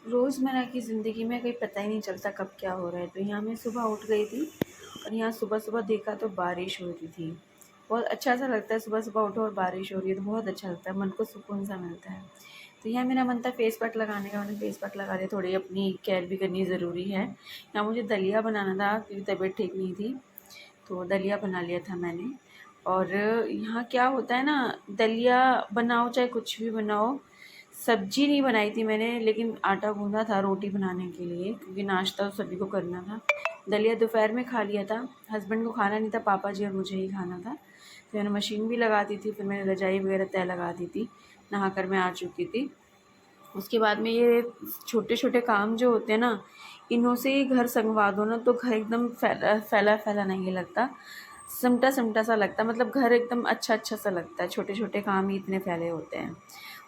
रोज़मर्रा की ज़िंदगी में कहीं पता ही नहीं चलता कब क्या हो रहा है। तो यहाँ मैं सुबह उठ गई थी और यहाँ सुबह-सुबह देखा तो बारिश हो रही थी। बहुत अच्छा सा लगता है सुबह-सुबह उठो और बारिश हो रही है तो बहुत अच्छा लगता है, मन को सुकून सा मिलता है। तो यहाँ मेरा मन था फेस पैक लगाने का, मैंने फेस पैक लगा लिया। थोड़ी अपनी केयर भी करनी ज़रूरी है। यहाँ मुझे दलिया बनाना था क्योंकि तबीयत ठीक नहीं थी, तो दलिया बना लिया था मैंने। और यहाँ क्या होता है ना, दलिया बनाओ चाहे कुछ भी बनाओ, सब्जी नहीं बनाई थी मैंने, लेकिन आटा गूँधा था रोटी बनाने के लिए क्योंकि नाश्ता तो सभी को करना था। दलिया दोपहर में खा लिया था, हस्बैंड को खाना नहीं था, पापा जी और मुझे ही खाना था। तो मैंने मशीन भी लगा दी थी, फिर मैंने रजाई वगैरह तय लगा दी थी, नहा कर मैं आ चुकी थी। उसके बाद में ये छोटे-छोटे काम जो होते हैं ना, इन्हों से ही घर सँगवा दो ना तो घर एकदम फैला-फैला नहीं लगता, सिमटा-सिमटा सा लगता है, मतलब घर एकदम अच्छा-अच्छा सा लगता है, छोटे-छोटे काम ही इतने फैले होते हैं।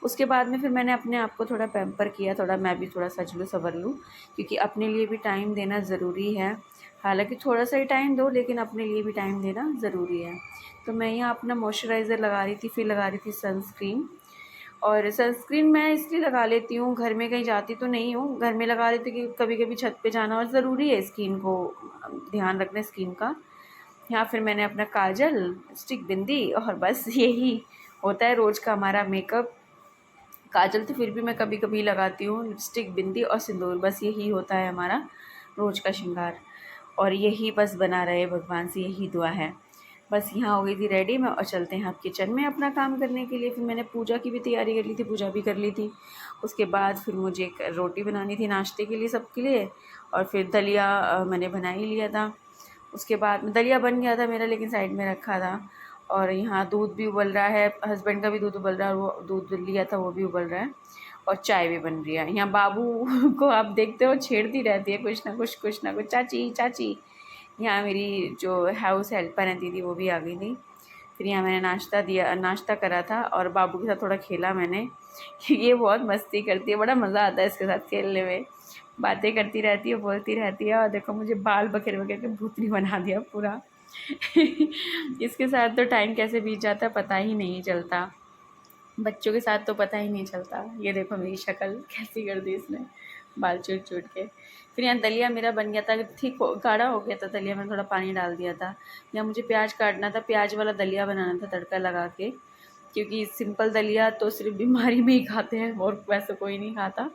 उसके बाद में फिर मैंने अपने आप को थोड़ा पैम्पर किया, थोड़ा मैं भी थोड़ा सज लूँ, सँवर लूँ, क्योंकि अपने लिए भी टाइम देना ज़रूरी है। हालाँकि थोड़ा-सा ही टाइम दो, लेकिन अपने लिए भी टाइम देना ज़रूरी है। तो मैं यहाँ अपना मॉइस्चराइज़र लगा रही थी, फिर लगा रही थी सनस्क्रीन। और सनस्क्रीन मैं इसलिए लगा लेती हूँ, घर में कहीं जाती तो नहीं हूँ, घर में लगा लेती हूँ कि कभी-कभी छत पे जाना और ज़रूरी है स्किन को ध्यान रखना स्किन का। या फिर मैंने अपना काजल, लिपस्टिक, बिंदी और बस यही होता है रोज़ का हमारा मेकअप। काजल तो फिर भी मैं कभी-कभी लगाती हूँ, लिपस्टिक, बिंदी और सिंदूर, बस यही होता है हमारा रोज़ का श्रृंगार। और यही बस बना रहे भगवान से यही दुआ है। बस यहाँ हो गई थी रेडी मैं और चलते हैं अब किचन में अपना काम करने के लिए। फिर मैंने पूजा की भी तैयारी कर ली थी, पूजा भी कर ली थी। उसके बाद फिर मुझे एक रोटी बनानी थी नाश्ते के लिए सबके लिए, और फिर दलिया मैंने बना ही लिया था। उसके बाद में दलिया बन गया था मेरा, लेकिन साइड में रखा था। और यहाँ दूध भी उबल रहा है, हस्बैंड का भी दूध उबल रहा है, और वो दूध लिया था वो भी उबल रहा है, और चाय भी बन रही है। यहाँ बाबू को आप देखते हो छेड़ती रहती है कुछ ना कुछ, चाची चाची। यहाँ मेरी जो हाउस हेल्पर है दीदी, वो भी आ गई थी। फिर यहाँ मैंने नाश्ता करा था और बाबू के साथ थोड़ा खेला मैंने ये बहुत मस्ती करती है, बड़ा मज़ा आता है इसके साथ खेलने में। बातें करती रहती है, बोलती रहती है, और देखो मुझे बाल बखेर बखेर के भूतनी बना दिया पूरा इसके साथ तो टाइम कैसे बीत जाता है पता ही नहीं चलता। बच्चों के साथ तो पता ही नहीं चलता। ये देखो मेरी शक्ल कैसी कर दी इसने, बाल चूट-चूट के। फिर यहाँ दलिया मेरा बन गया था, ठीक हो गाढ़ा हो गया था दलिया, में थोड़ा पानी डाल दिया था। यहाँ मुझे प्याज काटना था, प्याज वाला दलिया बनाना था तड़का लगा के, क्योंकि सिंपल दलिया तो सिर्फ बीमारी में ही खाते हैं और वैसे कोई नहीं खाता।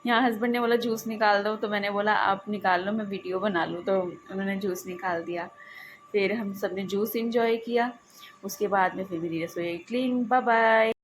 यहाँ हस्बैंड ने बोला जूस निकाल दो, तो मैंने बोला आप निकाल लो मैं वीडियो बना लूँ, तो उन्होंने जूस निकाल दिया। फिर हम सब ने जूस एंजॉय किया। उसके बाद में फिर मेरी रसोई क्लीन। Bye bye.